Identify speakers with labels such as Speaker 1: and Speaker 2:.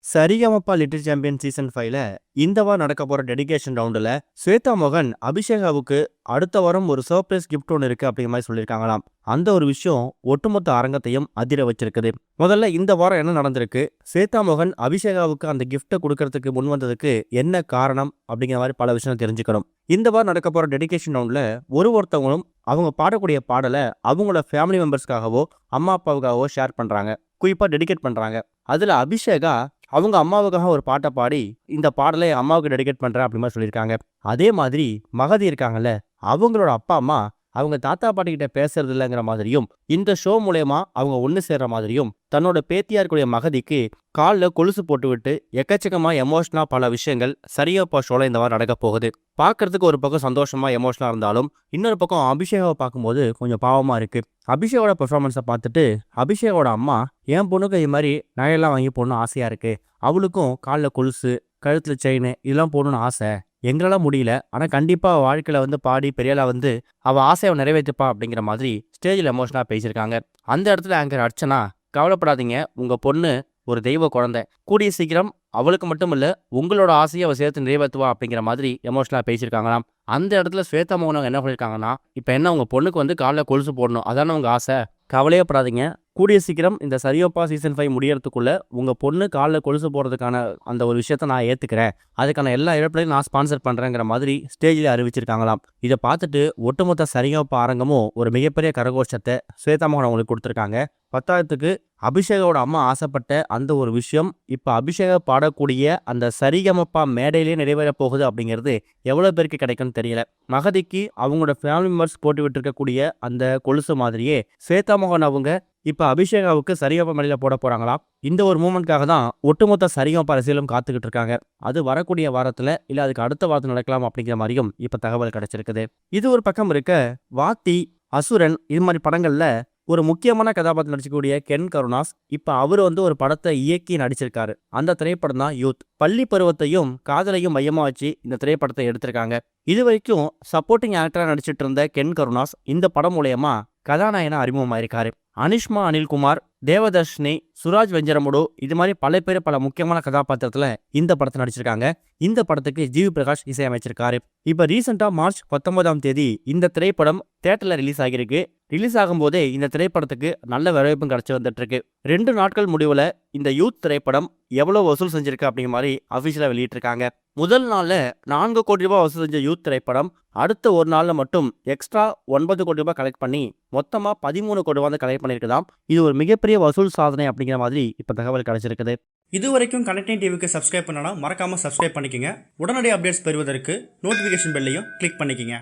Speaker 1: Sa Re Ga Ma Pa little champion season 5ல இந்த வாரம் நடக்க போற டெடிகேஷன் ரவுண்டுல ஸ்வேதா மோகன் அபிஷேகாவுக்கு அடுத்த வாரம் ஒரு சர்ப்ரைஸ் கிஃப்ட் ஒன்று இருக்கு அப்படிங்கிற மாதிரி சொல்லியிருக்காங்களாம். அந்த ஒரு விஷயம் ஒட்டுமொத்த அரங்கத்தையும் அதிர வச்சிருக்குது. முதல்ல இந்த வாரம் என்ன நடந்திருக்கு, ஸ்வேதா மோகன் அபிஷேகாவுக்கு அந்த கிஃப்ட்டை கொடுக்கறதுக்கு முன் வந்ததுக்கு என்ன காரணம் அப்படிங்கிற மாதிரி பல விஷயம் தெரிஞ்சுக்கணும். இந்த வாரம் நடக்க போற டெடிகேஷன் ரவுண்ட்ல ஒருத்தவங்களும் அவங்க பாடக்கூடிய பாடலை அவங்களோட ஃபேமிலி மெம்பர்ஸ்க்காகவோ அம்மா அப்பாவுக்காகவோ ஷேர் பண்றாங்க, குறிப்பா டெடிகேட் பண்றாங்க. அதுல அபிஷேகா அவங்க அம்மாவுக்காக ஒரு பாட்டை பாடி இந்த பாடலை அம்மாவுக்கு டெடிகேட் பண்றேன் அப்படின்னு சொல்லியிருக்காங்க. அதே மாதிரி மகதி இருக்காங்கல்ல, அவங்களோட அப்பா அம்மா அவங்க தாத்தா பாட்டி கிட்ட பேசுறது இல்லைங்கிற மாதிரியும் இந்த ஷோ மூலயமா அவங்க ஒன்று சேர்ற மாதிரியும் தன்னோட பேத்தியா இருக்கக்கூடிய மகதிக்கு காலில் கொலுசு போட்டு விட்டு எக்கச்சக்கமா எமோஷனலா பல விஷயங்கள் சரிகமபா ஷோல இந்த வாரம் நடக்க போகுது. பார்க்கறதுக்கு ஒரு பக்கம் சந்தோஷமா எமோஷனலா இருந்தாலும் இன்னொரு பக்கம் அபிஷேகாவை பார்க்கும்போது கொஞ்சம் பாவமா இருக்கு. அபிஷேகோட பெர்ஃபார்மன்ஸை பார்த்துட்டு அபிஷேகோட அம்மா என் பொண்ணுக்கு இது மாதிரி நகையெல்லாம் வாங்கி போடணும் ஆசையா இருக்கு, அவளுக்கும் காலில் கொலுசு கழுத்துல செயின் இதெல்லாம் போடணும்னு ஆசை, எங்களால முடியல, ஆனா கண்டிப்பா வாழ்க்கையில பாடி பெரியாளா அவ ஆசையை நிறைவேற்றுப்பா அப்படிங்கிற மாதிரி ஸ்டேஜில் எமோஷனா பேசியிருக்காங்க. அந்த இடத்துல ஆங்கர் அர்ச்சனா, கவலைப்படாதீங்க, உங்க பொண்ணு ஒரு தெய்வ குழந்தை, கூடிய சீக்கிரம் அவளுக்கு மட்டும் இல்ல உங்களோட ஆசையை அவ சேர்த்து நிறைவேற்றுவா அப்படிங்கிற மாதிரி எமோஷனலா பேசியிருக்காங்களாம். அந்த இடத்துல ஸ்வேதா மோகன் என்ன சொல்லியிருக்காங்கன்னா, இப்போ என்ன உங்க பொண்ணுக்கு காலில் கொலுசு போடணும் அதான உங்க ஆசை, கவலையப்படாதீங்க, கூடிய சீக்கிரம் இந்த சரிகமபா சீசன் 5 முடியறதுக்குள்ள உங்க பொண்ணு காலில் கொலுசு போடுறதுக்கான அந்த ஒரு விஷயத்த நான் ஏத்துக்கிறேன், அதுக்கான எல்லா இழப்பையும் நான் ஸ்பான்சர் பண்றேங்கிற மாதிரி ஸ்டேஜில் அறிவிச்சிருக்காங்களாம். இதை பார்த்துட்டு ஒட்டுமொத்த சரிகமபா அரங்கமும் ஒரு மிகப்பெரிய கரகோஷத்தை ஸ்வேதா மோகன் அவங்களுக்கு கொடுத்துருக்காங்க. பத்தாயிரத்துக்கு அபிஷேகோட அம்மா ஆசைப்பட்ட அந்த ஒரு விஷயம் இப்ப அபிஷேக பாடக்கூடிய அந்த சரிகமபா மேடையிலேயே நிறைவேற போகுது அப்படிங்கிறது எவ்வளவு பேருக்கு கிடைக்கும்னு தெரியல. மகதிக்கு அவங்களோட ஃபேமிலி மெம்பர்ஸ் போட்டு விட்டுருக்கக்கூடிய அந்த கொலுசு மாதிரியே ஸ்வேதா மோகன் அவங்க இப்ப அபிஷேகாவுக்கு சரிகமபா மேடையில போட போறாங்களாம். இந்த ஒரு மூமெண்ட்காக தான் ஒட்டுமொத்த சரிகமபா ரசிகர்களும் காத்துக்கிட்டு இருக்காங்க. அது வரக்கூடிய வாரத்துல இல்ல அதுக்கு அடுத்த வாரத்தில் நடக்கலாம் அப்படிங்கிற மாதிரியும் இப்ப தகவல் கிடைச்சிருக்குது. இது ஒரு பக்கம் இருக்க, வாத்தி, அசுரன் இது மாதிரி படங்கள்ல ஒரு முக்கியமான கதாபாத்திரம் நடிச்சக்கூடிய கென் கருணாஸ் இப்ப அவரு ஒரு படத்தை இயக்கி நடிச்சிருக்காரு. அந்த திரைப்படம் தான் யூத். பள்ளி பருவத்தையும் காதலையும் மையமா வச்சு இந்த திரைப்படத்தை எடுத்திருக்காங்க. இது வரைக்கும் சப்போர்ட்டிங் ஆக்டரா நடிச்சிட்டு இருந்த கென் கருணாஸ் இந்த படம் மூலயமா கதாநாயகனா அறிமுகமாயிருக்காரு. அனிஷ்மா அனில்குமார், தேவதர்ஷினி, சுராஜ் வெஞ்சரமுடு இது மாதிரி பல பேர் பல முக்கியமான கதாபாத்திரத்துல இந்த படத்தை நடிச்சிருக்காங்க. இந்த படத்துக்கு ஜிவி பிரகாஷ் இசையமைச்சிருக்காரு. இப்ப ரீசெண்டா மார்ச் 19ஆம் தேதி இந்த திரைப்படம் தியேட்டர்ல ரிலீஸ் ஆகிருக்கு. ரிலீஸ் ஆகும் போதே இந்த திரைப்படத்துக்கு நல்ல வரவேற்பும் கிடைச்சி வந்துட்டு இருக்கு. 2 நாட்கள் முடிவுல இந்த யூத் திரைப்படம் எவ்வளவு வசூல் செஞ்சிருக்கு அப்படிங்கிற மாதிரி அபிஷியலா வெளியிட்டிருக்காங்க. முதல் நாள்ல 4 கோடி ரூபாய் வசூல் செஞ்ச யூத் திரைப்படம் அடுத்த ஒரு நாள்ல மட்டும் எக்ஸ்ட்ரா 9 கோடி ரூபாய் கலெக்ட் பண்ணி மொத்தமா 13 கோடி ரூபாய் கலெக்ட் பண்ணியிருக்குதாம். இது ஒரு மிகப்பெரிய வசூல் சாதனை அப்படிங்கிற மாதிரி இப்ப தகவல் கிடைச்சிருக்குது.
Speaker 2: இது வரைக்கும் கனெக்டிங் டிவிக்கு சப்ஸ்கிரைப் பண்ணனா மறக்காம சப்ஸ்கிரைப் பண்ணிக்கங்க. உடனடி அப்டேட்ஸ் பெறுவதற்கு நோட்டிஃபிகேஷன் பெல்லையும் கிளிக் பண்ணிக்கங்க.